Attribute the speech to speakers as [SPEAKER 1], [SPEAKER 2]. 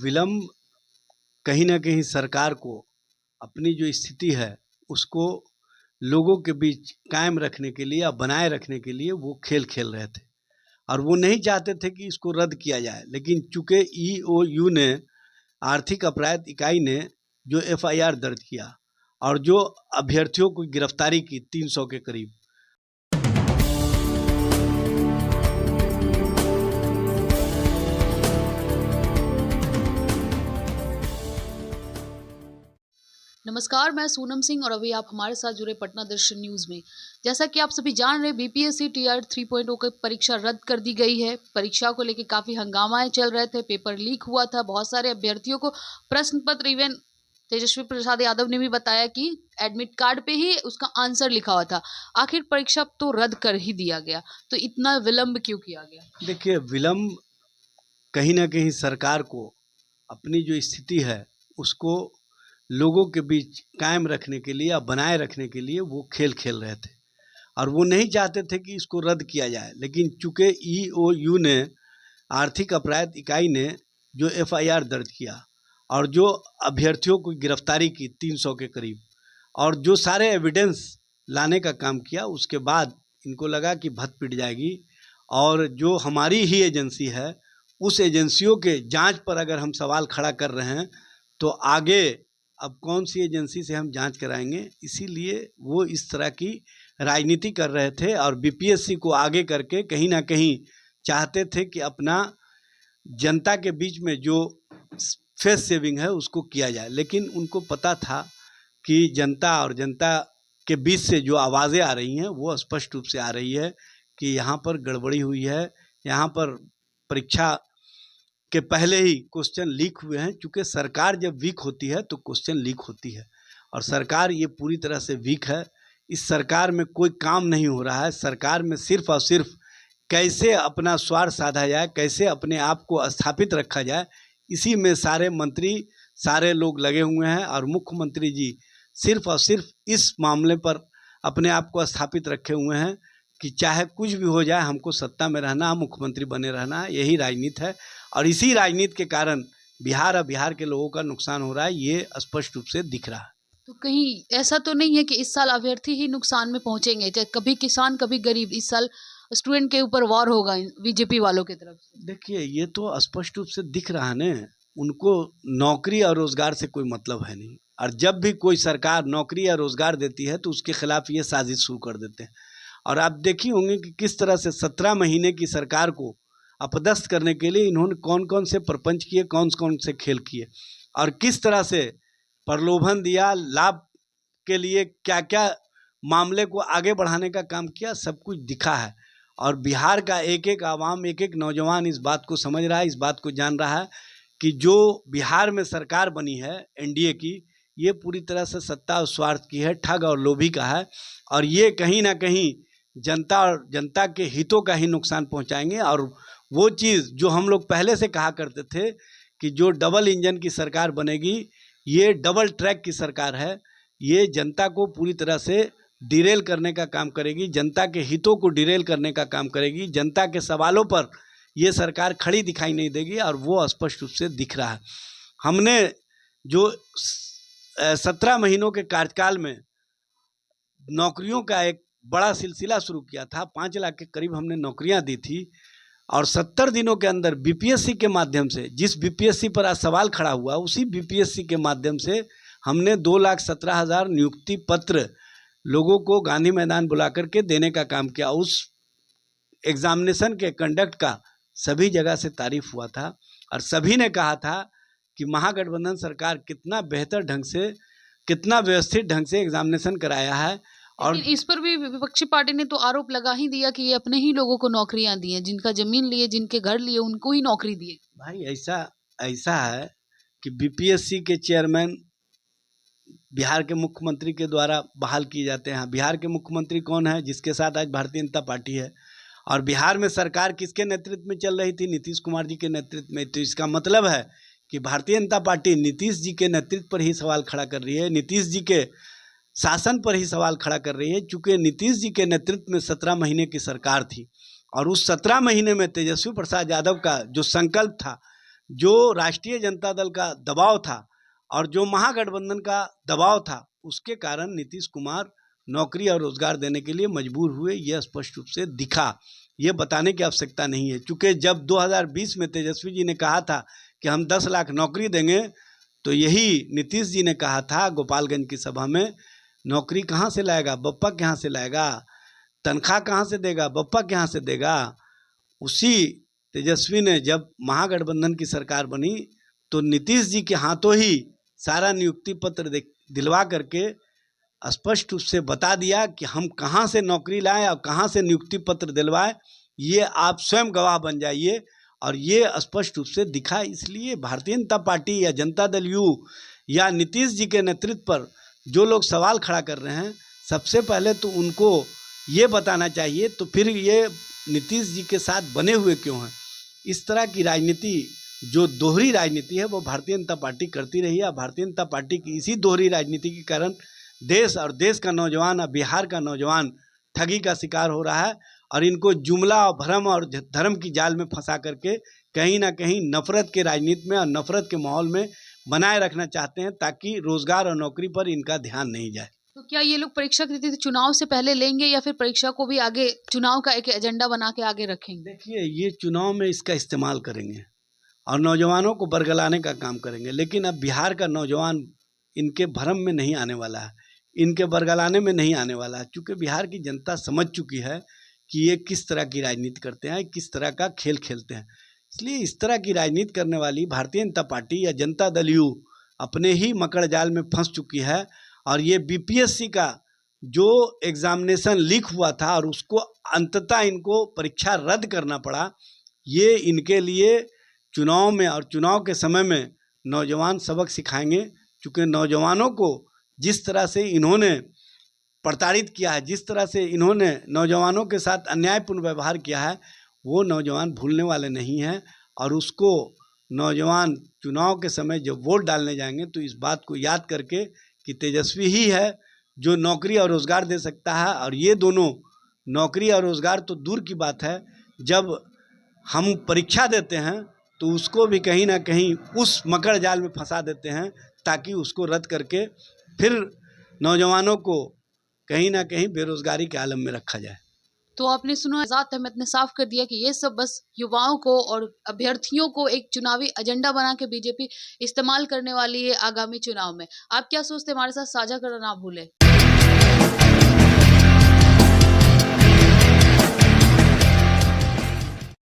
[SPEAKER 1] विलम्ब कहीं न कहीं सरकार को अपनी जो स्थिति है उसको लोगों के बीच कायम रखने के लिए या बनाए रखने के लिए वो खेल खेल रहे थे और वो नहीं चाहते थे कि इसको रद्द किया जाए। लेकिन चूंकि ईओयू ने, आर्थिक अपराध इकाई ने जो एफआईआर दर्ज किया और जो अभ्यर्थियों को गिरफ्तारी की 300 के करीब।
[SPEAKER 2] नमस्कार, मैं सोनम सिंह और अभी आप हमारे साथ जुड़े पटना दर्शन न्यूज में। जैसा कि आप सभी जान रहे हैं, बीपीएससी टीआर 3.0 की परीक्षा रद्द कर दी गई है। परीक्षा को लेकर काफी हंगामाएं चल रहे थे, पेपर लीक हुआ था, बहुत सारे अभ्यर्थियों को प्रश्न पत्र, इवन तेजस्वी प्रसाद यादव ने भी बताया कि एडमिट कार्ड पे ही उसका आंसर लिखा हुआ था। आखिर परीक्षा तो रद्द कर ही दिया गया, तो इतना विलम्ब क्यों किया गया?
[SPEAKER 1] देखिए, विलम्ब कहीं ना कहीं सरकार को अपनी जो स्थिति है उसको लोगों के बीच कायम रखने के लिए या बनाए रखने के लिए वो खेल खेल रहे थे और वो नहीं चाहते थे कि इसको रद्द किया जाए। लेकिन चूंकि ईओयू ने, आर्थिक अपराध इकाई ने जो एफआईआर दर्ज किया और जो अभ्यर्थियों को गिरफ्तारी की 300 के करीब और जो सारे एविडेंस लाने का काम किया, उसके बाद इनको लगा कि भत पिट जाएगी और जो हमारी ही एजेंसी है उस एजेंसियों के जांच पर अगर हम सवाल खड़ा कर रहे हैं तो आगे अब कौन सी एजेंसी से हम जांच कराएंगे। इसीलिए वो इस तरह की राजनीति कर रहे थे और बीपीएससी को आगे करके कहीं ना कहीं चाहते थे कि अपना जनता के बीच में जो फेस सेविंग है उसको किया जाए। लेकिन उनको पता था कि जनता और जनता के बीच से जो आवाज़ें आ रही हैं वो स्पष्ट रूप से आ रही है कि यहाँ पर गड़बड़ी हुई है, यहाँ पर परीक्षा के पहले ही क्वेश्चन लीक हुए हैं। चूँकि सरकार जब वीक होती है तो क्वेश्चन लीक होती है और सरकार ये पूरी तरह से वीक है। इस सरकार में कोई काम नहीं हो रहा है। सरकार में सिर्फ और सिर्फ कैसे अपना स्वार्थ साधा जाए, कैसे अपने आप को स्थापित रखा जाए, इसी में सारे मंत्री, सारे लोग लगे हुए हैं और मुख्यमंत्री जी सिर्फ और सिर्फ इस मामले पर अपने आप को स्थापित रखे हुए हैं कि चाहे कुछ भी हो जाए, हमको सत्ता में रहना, मुख्यमंत्री बने रहना, यही राजनीति है। और इसी राजनीति के कारण बिहार और बिहार के लोगों का नुकसान हो रहा है, ये स्पष्ट रूप से दिख रहा है।
[SPEAKER 2] तो कहीं ऐसा तो नहीं है कि इस साल अभ्यर्थी ही नुकसान में पहुंचेंगे, चाहे कभी किसान कभी गरीब? इस साल स्टूडेंट के ऊपर वार होगा बीजेपी वालों की तरफ से।
[SPEAKER 1] देखिए, ये तो स्पष्ट रूप से दिख रहा है ना, उनको नौकरी और रोजगार से कोई मतलब है नहीं। और जब भी कोई सरकार नौकरी या रोजगार देती है तो उसके खिलाफ ये साजिश शुरू कर देते हैं। और आप देखी होंगे कि किस तरह से 17 महीने की सरकार को अपदस्थ करने के लिए इन्होंने कौन कौन से प्रपंच किए, कौन कौन से खेल किए और किस तरह से प्रलोभन दिया, लाभ के लिए क्या क्या मामले को आगे बढ़ाने का काम किया, सब कुछ दिखा है। और बिहार का एक एक आवाम, एक एक नौजवान इस बात को समझ रहा है, इस बात को जान रहा है कि जो बिहार में सरकार बनी है एनडीए की, ये पूरी तरह से सत्ता और स्वार्थ की है, ठग और लोभी का है और ये कहीं ना कहीं जनता और जनता के हितों का ही नुकसान पहुंचाएंगे। और वो चीज़ जो हम लोग पहले से कहा करते थे कि जो डबल इंजन की सरकार बनेगी, ये डबल ट्रैक की सरकार है, ये जनता को पूरी तरह से डिरेल करने का काम करेगी, जनता के हितों को डिरेल करने का काम करेगी, जनता के सवालों पर ये सरकार खड़ी दिखाई नहीं देगी और वो स्पष्ट रूप से दिख रहा है। हमने जो 17 महीनों के कार्यकाल में नौकरियों का एक बड़ा सिलसिला शुरू किया था, 5 लाख के करीब हमने नौकरियां दी थी और 70 दिनों के अंदर बीपीएससी के माध्यम से, जिस बीपीएससी पर आज सवाल खड़ा हुआ, उसी बीपीएससी के माध्यम से हमने 2,17,000 नियुक्ति पत्र लोगों को गांधी मैदान बुला करके देने का काम किया। उस एग्जामिनेशन के कंडक्ट का सभी जगह से तारीफ हुआ था और सभी ने कहा था कि महागठबंधन सरकार कितना बेहतर ढंग से, कितना व्यवस्थित ढंग से एग्जामिनेशन कराया है। और
[SPEAKER 2] इस पर भी विपक्षी पार्टी ने तो आरोप लगा ही दिया कि ये अपने ही लोगों को नौकरियां दी हैं, जिनका जमीन लिए, जिनके घर लिए, उनको ही नौकरी दी।
[SPEAKER 1] भाई ऐसा है कि बीपीएससी के चेयरमैन बिहार के मुख्यमंत्री के द्वारा बहाल किए जाते हैं। बिहार के मुख्यमंत्री कौन है? जिसके साथ आज भारतीय जनता पार्टी है। और बिहार में सरकार किसके नेतृत्व में चल रही थी? नीतीश कुमार जी के नेतृत्व में। तो इसका मतलब है कि भारतीय जनता पार्टी नीतीश जी के नेतृत्व पर ही सवाल खड़ा कर रही है, नीतीश जी के शासन पर ही सवाल खड़ा कर रही है। चूँकि नीतीश जी के नेतृत्व में 17 महीने की सरकार थी और उस 17 महीने में तेजस्वी प्रसाद यादव का जो संकल्प था, जो राष्ट्रीय जनता दल का दबाव था और जो महागठबंधन का दबाव था, उसके कारण नीतीश कुमार नौकरी और रोजगार देने के लिए मजबूर हुए। यह स्पष्ट रूप से दिखा। ये बताने की आवश्यकता नहीं है, क्योंकि जब 2020 में तेजस्वी जी ने कहा था कि हम 10 लाख नौकरी देंगे, तो यही नीतीश जी ने कहा था गोपालगंज की सभा में, नौकरी कहाँ से लाएगा बप्पा, कहाँ से लाएगा, तनख्वाह कहाँ से देगा बप्पा, कहाँ से देगा। उसी तेजस्वी ने जब महागठबंधन की सरकार बनी तो नीतीश जी के हाथों ही सारा नियुक्ति पत्र दिलवा करके स्पष्ट रूप से बता दिया कि हम कहाँ से नौकरी लाएं और कहाँ से नियुक्ति पत्र दिलवाएं, ये आप स्वयं गवाह बन जाइए। और ये स्पष्ट रूप से दिखा। इसलिए भारतीय जनता पार्टी या जनता दल यू या नीतीश जी के नेतृत्व पर जो लोग सवाल खड़ा कर रहे हैं, सबसे पहले तो उनको ये बताना चाहिए, तो फिर ये नीतीश जी के साथ बने हुए क्यों हैं। इस तरह की राजनीति, जो दोहरी राजनीति है, वो भारतीय जनता पार्टी करती रही है। भारतीय जनता पार्टी की इसी दोहरी राजनीति के कारण देश और देश का नौजवान और बिहार का नौजवान ठगी का शिकार हो रहा है। और इनको जुमला और भ्रम और धर्म की जाल में फंसा करके कहीं ना कहीं नफरत के राजनीति में और नफरत के माहौल में बनाए रखना चाहते हैं, ताकि रोजगार और नौकरी पर इनका ध्यान नहीं जाए।
[SPEAKER 2] तो क्या ये लोग परीक्षा की तिथि चुनाव से पहले लेंगे या फिर परीक्षा को भी आगे चुनाव का एक एजेंडा बना के आगे रखेंगे?
[SPEAKER 1] देखिए, ये चुनाव में इसका इस्तेमाल करेंगे और नौजवानों को बरगलाने का काम करेंगे, लेकिन अब बिहार का नौजवान इनके भ्रम में नहीं आने वाला है, इनके बरगलाने में नहीं आने वाला है, क्योंकि बिहार की जनता समझ चुकी है कि ये किस तरह की राजनीति करते हैं, किस तरह का खेल खेलते हैं। इसलिए इस तरह की राजनीति करने वाली भारतीय जनता पार्टी या जनता दल यू अपने ही मकड़ जाल में फंस चुकी है। और ये बीपीएससी का जो एग्जामिनेशन लीक हुआ था और उसको अंततः इनको परीक्षा रद्द करना पड़ा, ये इनके लिए चुनाव में और चुनाव के समय में नौजवान सबक सिखाएंगे। क्योंकि नौजवानों को जिस तरह से इन्होंने प्रताड़ित किया है, जिस तरह से इन्होंने नौजवानों के साथ अन्यायपूर्ण व्यवहार किया है, वो नौजवान भूलने वाले नहीं हैं। और उसको नौजवान चुनाव के समय जब वोट डालने जाएंगे तो इस बात को याद करके कि तेजस्वी ही है जो नौकरी और रोज़गार दे सकता है। और ये दोनों, नौकरी और रोज़गार तो दूर की बात है, जब हम परीक्षा देते हैं तो उसको भी कहीं ना कहीं उस मकड़ जाल में फंसा देते हैं, ताकि उसको रद्द करके फिर नौजवानों को कहीं ना कहीं बेरोजगारी के आलम में रखा जाए।
[SPEAKER 2] तो आपने सुना, आज़ाद अहमद ने साफ कर दिया कि ये सब बस युवाओं को और अभ्यर्थियों को एक चुनावी एजेंडा बना के बीजेपी इस्तेमाल करने वाली है आगामी चुनाव में। आप क्या सोचते हैं, हमारे साथ साझा करना ना भूलें।